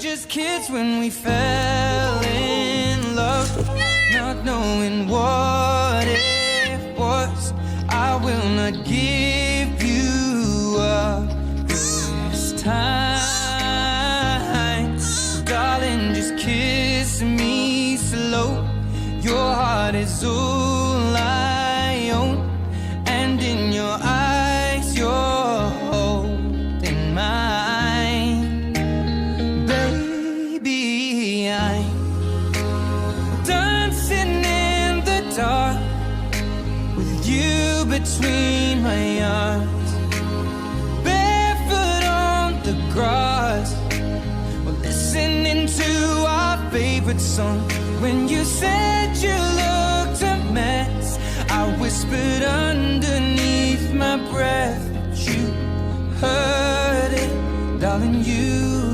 just kids when we fell in love, not knowing what it was. I will not give you up this time, darling, just kiss me slow. Your heart is all I own, and in your eyes you're holding mine. Baby, I'm dancing in the dark with you between my arms, barefoot on the grass, we're listening to our favorite song. When you said you looked a mess, I whispered underneath my breath, but you heard it, darling, you